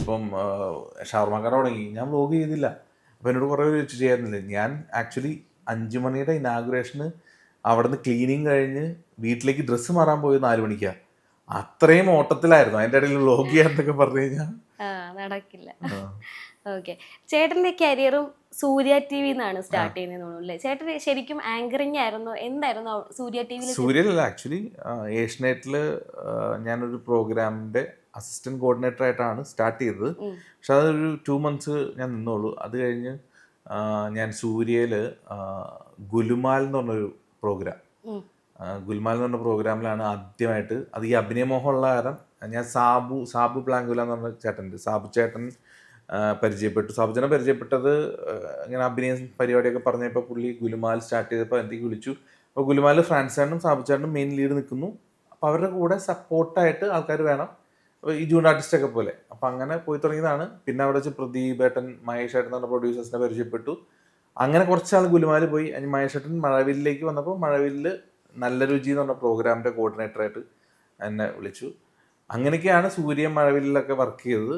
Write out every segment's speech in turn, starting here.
ഇപ്പം ഷവർമ്മ കട തുടങ്ങി, ഞാൻ വ്ലോഗ് ചെയ്തില്ല. അപ്പോൾ എന്നോട് കുറേ പേര് ചെയ്യാറുന്നില്ല. ഞാൻ ആക്ച്വലി 5 മണിയുടെ ഇനാഗുറേഷന് അവിടെ നിന്ന് ക്ലീനിങ് കഴിഞ്ഞ് വീട്ടിലേക്ക് ഡ്രസ്സ് മാറാൻ പോയത് 4 മണിക്കാണ്. അത്രയും ഓട്ടത്തിലായിരുന്നു. അതിൻ്റെ ഇടയിൽ വ്ലോഗ് ചെയ്യാന്നൊക്കെ പറഞ്ഞു കഴിഞ്ഞാൽ നടക്കില്ല. ഓക്കെ, ചേട്ടന്റെ കരിയറും സൂര്യ ടി വിന്നാണ് സ്റ്റാർട്ട് ചെയ്യുന്നത് തോന്നുന്നു അല്ലേ? ചേട്ടൻ ശരിക്കും ആങ്കറിങ് ആയിരുന്നു, എന്തായിരുന്നു സൂര്യ ടി വിയിൽ? സൂര്യയിലല്ല, ആക്ച്വലി ഏഷ്യനെറ്റിൽ ഞാനൊരു പ്രോഗ്രാമിൻ്റെ അസിസ്റ്റന്റ് കോർഡിനേറ്റർ ആയിട്ടാണ് സ്റ്റാർട്ട് ചെയ്തത്. പക്ഷെ അതൊരു 2 months ഞാൻ നിന്നോളൂ. അത് കഴിഞ്ഞ് ഞാൻ സൂര്യയിൽ ഗുലുമാൽ എന്ന് പറഞ്ഞൊരു പ്രോഗ്രാം, ഗുൽമാൽ എന്ന് പറഞ്ഞ പ്രോഗ്രാമിലാണ് ആദ്യമായിട്ട്, അത് ഈ അഭിനയമോഹമുള്ള കാരണം ഞാൻ സാബു പ്ലാങ്കുല എന്ന് പറഞ്ഞ ചേട്ടനുണ്ട്, സാബു ചേട്ടൻ പരിചയപ്പെട്ടു. സാബു ചേട്ടൻ പരിചയപ്പെട്ടത് ഇങ്ങനെ അഭിനയ പരിപാടിയൊക്കെ പറഞ്ഞപ്പോൾ പുള്ളി ഗുലുമാൽ സ്റ്റാർട്ട് ചെയ്തപ്പോൾ എനിക്ക് വിളിച്ചു. അപ്പോൾ ഗുലുമാൽ ഫ്രാൻസ് ചേട്ടനും സാബു ചേട്ടനും മെയിൻ ലീഡ് നിൽക്കുന്നു. അപ്പോൾ അവരുടെ കൂടെ സപ്പോർട്ടായിട്ട് ആൾക്കാർ വേണം, ഈ ജൂനിയർ ആർട്ടിസ്റ്റൊക്കെ പോലെ. അപ്പോൾ അങ്ങനെ പോയി തുടങ്ങിയതാണ്. പിന്നെ അവിടെ വെച്ച് പ്രദീപ് ഏട്ടൻ, മഹേഷ് ഏട്ടൻ എന്ന് പറഞ്ഞ പ്രൊഡ്യൂസേഴ്സിനെ പരിചയപ്പെട്ടു. അങ്ങനെ കുറച്ചാൾ ഗുലുമാൽ പോയി. അതിന് മഹേഷ് ഏട്ടൻ മഴവില്ലിലേക്ക് വന്നപ്പോൾ മഴവില്ല് നല്ല രുചി എന്ന് പറഞ്ഞ പ്രോഗ്രാമിൻ്റെ കോർഡിനേറ്ററായിട്ട് എന്നെ വിളിച്ചു. അങ്ങനെയൊക്കെയാണ് സൂര്യ മഴവില്ലൊക്കെ വർക്ക് ചെയ്തത്.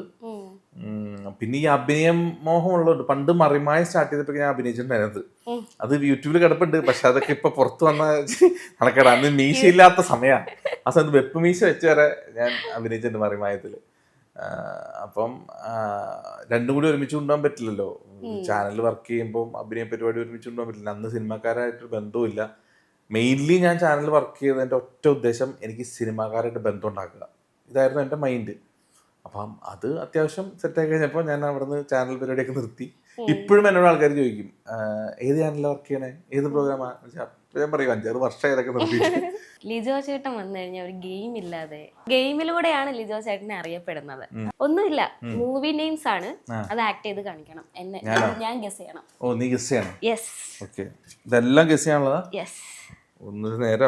പിന്നെ ഈ അഭിനയം മോഹമുള്ളതുകൊണ്ട് പണ്ട് മറിമായി സ്റ്റാർട്ട് ചെയ്തപ്പോൾ ഞാൻ അഭിനയിച്ചിട്ടുണ്ടായിരുന്നത്. അത് യൂട്യൂബിൽ കിടപ്പുണ്ട്. പക്ഷെ അതൊക്കെ ഇപ്പൊ പുറത്ത് വന്ന കണക്കാണ്. അന്ന് മീശയില്ലാത്ത സമയമാണ്. ആ സമയത്ത് വെപ്പ് മീശ വെച്ച് വരെ ഞാൻ അഭിനയിച്ചിട്ടുണ്ട് മറിമായത്തിൽ. അപ്പം രണ്ടും കൂടി ഒരുമിച്ച് കൊണ്ടുപോകാൻ പറ്റില്ലല്ലോ. ചാനലിൽ വർക്ക് ചെയ്യുമ്പോൾ അഭിനയ പരിപാടി ഒരുമിച്ച് കൊണ്ടുപോകാൻ പറ്റില്ല. അന്ന് സിനിമാക്കാരായിട്ടൊരു ബന്ധവുമില്ല. മെയിൻലി ഞാൻ ചാനലിൽ വർക്ക് ചെയ്തതിൻ്റെ ഒറ്റ ഉദ്ദേശം എനിക്ക് സിനിമാക്കാരായിട്ട് ബന്ധം ഉണ്ടാക്കുക, ഇതായിരുന്നു എൻ്റെ മൈൻഡ്. അപ്പം അത് അത്യാവശ്യം സെറ്റായി കഴിഞ്ഞപ്പോൾ ഞാൻ അവിടെ നിന്ന് ചാനൽ പരിപാടിയൊക്കെ നിർത്തി. ഇപ്പോഴും എന്നോട് ആൾക്കാർ ചോദിക്കും ഏത് ചാനലിൽ വർക്ക് ചെയ്യണേ, ഏത് പ്രോഗ്രാമാണ്. ഞാൻ പറയും 5-6 വർഷം ഇതൊക്കെ നിർത്തി. ലിജോ ചേട്ടൻ വന്നു കഴിഞ്ഞാൽ ഒരു ഗെയിം ഇല്ലാതെ, ഗെയിമിലൂടെയാണ് ലിജോ ചേട്ടനെ അറിയപ്പെടുന്നത്. ഒന്നുമില്ല, മൂവി നെയിംസ് ആണ്, അത് ആക്ട് ചെയ്ത് കാണിക്കണം. ഞാൻ ഗസ് ചെയ്യണം. ഓ, നീ ഗസ് ചെയ്യണം? യെസ്. ഓക്കെ, ഇതെല്ലാം ഗസ് ചെയ്യാനുള്ളതാ? യെസ്. ഒന്ന് നേരെ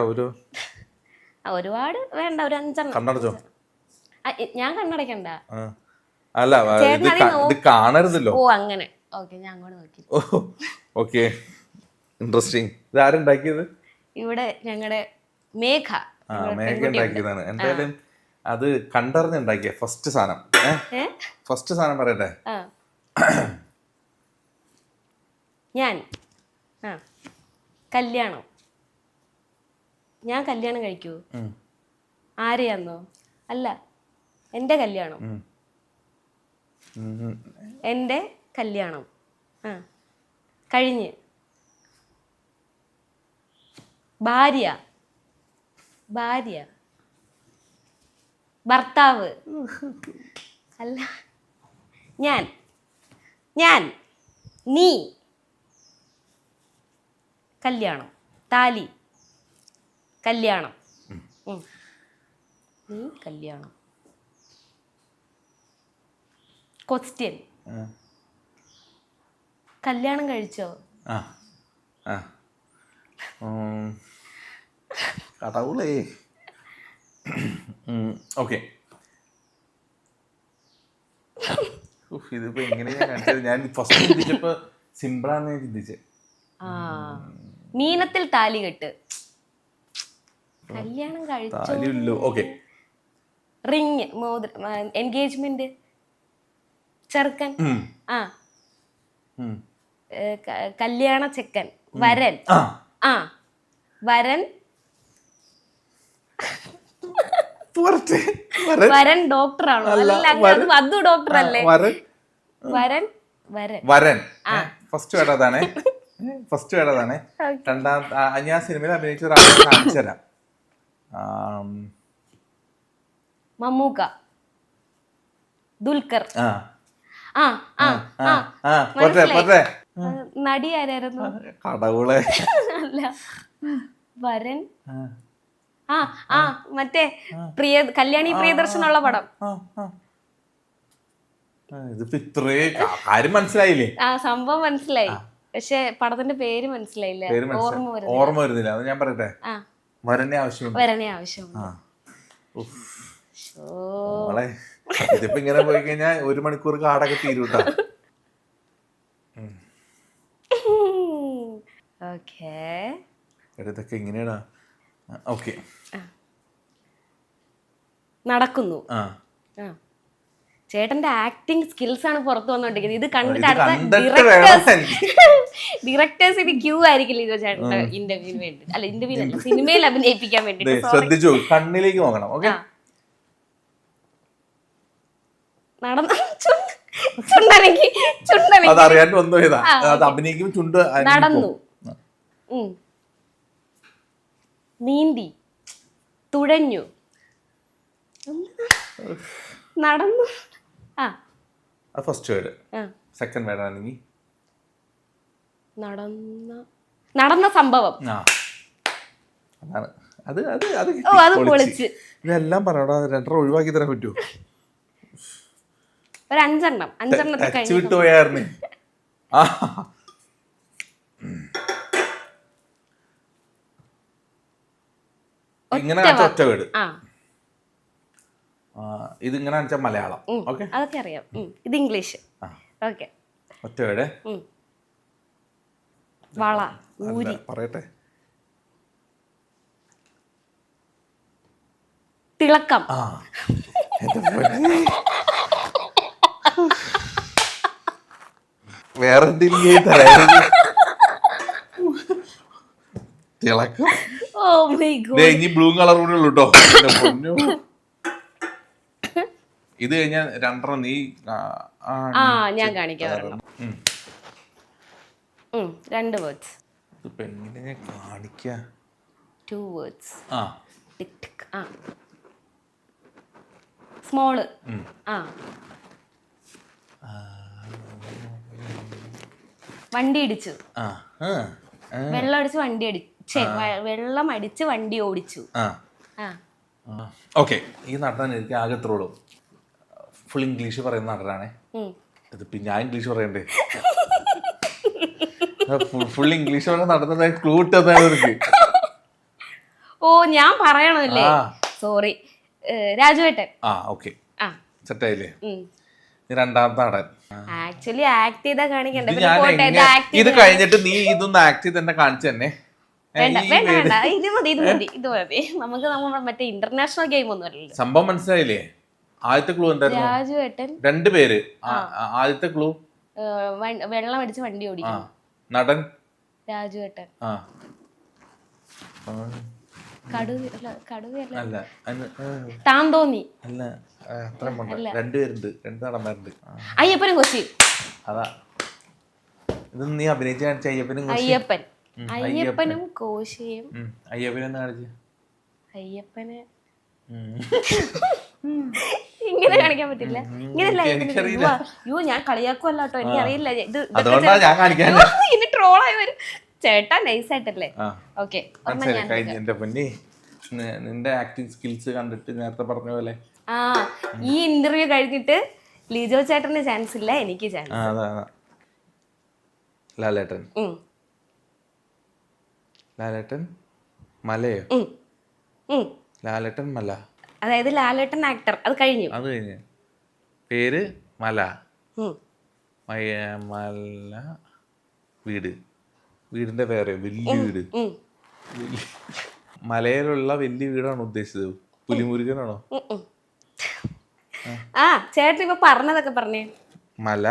ഒരുപാട് വേണ്ട, ഒരു 5 കണ്ണടച്ചോ? ഞാൻ കണ്ണടക്കണ്ട. അല്ല, ഇത് കാണരുതല്ലോ. ഓ അങ്ങനെ. ഓക്കെ, ഞാൻ അങ്ങോട്ട് നോക്കി. Okay, interesting. ഇത് ആരുണ്ടാക്കിയത്? ഇവിടെ ഞങ്ങളുടെ മേഘ ഉണ്ടാക്കിയതാണ്. എന്തായാലും അത് കണ്ടറിഞ്ഞുണ്ടാക്കിയ ഫസ്റ്റ് സാധനം പറയട്ടെ. ഞാൻ കല്യാണം, ഞാൻ കല്യാണം കഴിക്കൂ? ആരെയാന്നോ? അല്ല, എൻ്റെ കല്യാണം. എൻ്റെ കല്യാണം കഴിഞ്ഞ് ഭാര്യ ഭർത്താവ്. അല്ല, ഞാൻ നീ കല്യാണം, താലി കല്യാണം, നീ കല്യാണം. ക്വസ്റ്റ്യൻ, കല്യാണം കഴിച്ചോ? കടവുളേ. ഓക്കെ, ഇതിപ്പോ എങ്ങനെയാ കാണിച്ചത്? ഞാൻ ഫസ്റ്റ് ചിന്തിച്ചപ്പോ സിമ്പിളാന്ന് ഞാൻ ചിന്തിച്ചേ. മീനത്തിൽ താലി കെട്ട്, കല്യാണം കഴിച്ചോ? ഓക്കെ, റിങ്, എൻഗേജ്മെന്റ്, ചെറുക്കൻ, കല്യാണ ചെക്കൻ, വരൻ. വരൻ വരൻ ഡോക്ടറാണോ? വധു ഡോക്ടർ അല്ലേ? വരൻ ഫസ്റ്റ് വേണ്ടതാണ്. ഞാൻ സിനിമയിൽ അഭിനയിച്ച ഒരാളെ കാണിച്ചു തരാം. മമ്മൂക്ക, ദുൽഖർ. നടി ആരായിരുന്നു? കടവുളെ. അല്ല, വരൻ മറ്റേ കല്യാണി പ്രിയദർശനുള്ള പടം. ഇതിപ്പോ ഇത്രേ കാര്യം മനസ്സിലായില്ലേ? സംഭവം മനസ്സിലായി, പക്ഷെ പടത്തിന്റെ പേര് മനസ്സിലായില്ല, ഓർമ്മ വരുന്നില്ല. അത് ഞാൻ പറയട്ടെ, വരനെ ആവശ്യം. ഇതിപ്പോ ഇങ്ങനെ പോയി കഴിഞ്ഞാൽ 1 മണിക്കൂർ കാടൊക്കെ തീരൂട്ടാ. ഇതൊക്കെ എങ്ങനെയാടാ? ഓക്കെ, നടക്കുന്നു, ചേട്ടന്റെ ആക്ടിങ് സ്കിൽസ് ആണ് പുറത്തു വന്നോണ്ടിരിക്കുന്നത്. ഇത് കണ്ടിട്ട് ഇത് അടുത്ത കണ്ടിട്ട് വേണം എനിക്ക്. ഡയറക്ടേഴ്സിന് ക്യൂ ആയിരിക്കും ലിജോ ചേട്ടന്റെ ഇന്റർവ്യൂവിന് വേണ്ടി, അല്ല ഇന്റർവ്യൂ അല്ല, സിനിമയിൽ അഭിനയിപ്പിക്കാൻ വേണ്ടി. ശ്രദ്ധിച്ചു, കണ്ണിലേക്ക് നോക്കണം. ഓക്കെ, അതറിയാണ്ട് വന്നു പോയതാ. അത് അഭിനയിക്കും, ചുണ്ട് നടന്നു, നീന്തി, തുഴഞ്ഞു, നടന്നു. First word. സെക്കൻഡ് വേർഡ് ആണെങ്കിൽ നടന്ന സംഭവം. അതാണ് അത്. അത് അത് അത് പൊളിച്ച്. ഇതെല്ലാം പറയടാ, രണ്ടര ഒഴിവാക്കി തരാൻ പറ്റുമോ? ഒരു അഞ്ചെണ്ണത്തെ ടച്ച് വിട്ടു പോയായിരുന്നു. ഇങ്ങനെ ഒറ്റ വീട്. ഇതിങ്ങനെ വെച്ചാൽ മലയാളം. ഓക്കെ, അതൊക്കെ അറിയാം. ഇത് ഇംഗ്ലീഷ്. ഓക്കെ, ഒറ്റ വീട്. വള, ഊരി, പറയട്ടെ, തിളക്കം. വേറെ എന്തെങ്കിലും തരാം. തിളക്കം. ഇനി ബ്ലൂ കളർ കൂടെ ഉള്ളു കേട്ടോ. ഇത് കഴിഞ്ഞാൽ രണ്ടെണ്ണം നീ ഞാൻ കാണിക്കാം. 2 words. ഇതിപ്പോ എങ്ങനെ കാണിക്കാ? 2 words. ടിക് ടിക്. സ്മോള്. വണ്ടി ഇടിച്ചു. വെള്ളം അടിച്ച് വണ്ടി വെള്ളം അടിച്ച് വണ്ടി ഓടിച്ചു. ഓക്കെ, ഈ നടൻ എനിക്ക് ആകെ എത്രയുള്ളൂ? ഫുൾ ഇംഗ്ലീഷ് പറയുന്ന നടനാണേ. ഇതിപ്പോ ഞാൻ ഇംഗ്ലീഷ് പറയണ്ടേ? ഫുൾ ഇംഗ്ലീഷ് പറയുന്ന നടന്നത് ക്ലൂ ഇട്ടതാണ്. ഓ, ഞാൻ പറയണല്ലേ, സോറി. രാജുവേട്ടൻ. ഓക്കെ, സെറ്റായില്ലേ? രണ്ടാമത്തെ നടൻ. ആക്ച്വലി ആക്ട് ചെയ്താ കാണിക്കണ്ടേ? ഇത് കഴിഞ്ഞിട്ട് നീ ഇതൊന്ന് ആക്ട് ചെയ്ത് തന്നെ കാണിച്ചു തന്നെ. ഇത് മതി. നമുക്ക് മറ്റേ ഇന്റർനാഷണൽ ഗെയിം ഒന്നും അല്ലല്ലോ. സംഭവം മനസ്സിലായില്ലേ? ആദ്യത്തെ ക്ലൂ എന്തായിരുന്നു? രാജുവേട്ടൻ. 2 പേര്. ആദ്യത്തെ ക്ലൂ വെള്ളം അടിച്ച് വണ്ടി ഓടിക്കും. നടൻ രാജുവേട്ടൻ. താൻ തോന്നി. അല്ല, 2 പേരുണ്ട്, 2 നടന്മാരുണ്ട്. അയ്യപ്പനും കൊച്ചി. അതാ, ഇത് നീ അഭിനയിച്ച കാണിച്ച അയ്യപ്പനും കോശിയും. അയ്യപ്പനെന്ന് കാണിച്ച അയ്യപ്പന് ഇങ്ങനെ കാണിക്കാൻ പറ്റില്ല. ഇങ്ങനല്ല. യോ, ഞാൻ കളിയാക്കുമല്ല കേട്ടോ, എനിക്കറിയില്ല. ഇനി ട്രോളായി വരും. ചേട്ടാ നൈസായിട്ടല്ലേ? ഓക്കെ, നിന്റെ ആക്ടിങ് സ്കിൽസ് കണ്ടിട്ട് നേരത്തെ പറഞ്ഞ പോലെ ഈ ഇന്റർവ്യൂ കഴിഞ്ഞിട്ട് ലിജോ ചേട്ടന് ചാൻസ് ഇല്ല, എനിക്ക് ചാൻസ്. ലാലേട്ടൻ. ലാലേട്ടൻ മലയോ? ലാലേട്ടൻ മല. അതായത് ലാലേട്ടൻ ആക്ടർ. അത് കഴിഞ്ഞു. പേര് മല. മല. വീട്. വീടിന്റെ പേര് വലിയ വീട്. മലയിലുള്ള വലിയ വീടാണോ ഉദ്ദേശിച്ചത്? പുലിമുരുകനാണോ? ചേട്ടൻ ഇപ്പൊ പറഞ്ഞതൊക്കെ പറഞ്ഞേ. മല,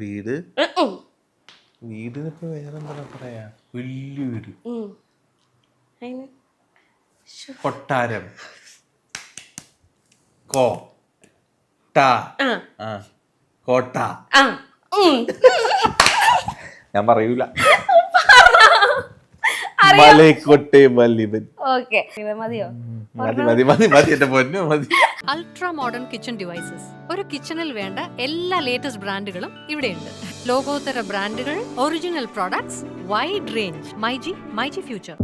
വീട്. വീടിനിപ്പോ വേറെന്താ പറയാ? വലിയ വീട്. കൊട്ടാരം. കോട്ട. ഞാൻ പറയൂല. Ultra modern kitchen devices. ഒരു കിച്ചണിൽ വേണ്ട എല്ലാ ലേറ്റസ്റ്റ് ബ്രാൻഡുകളും ഇവിടെയുണ്ട്. ലോകോത്തര ബ്രാൻഡുകൾ, original products, wide range. MyG future.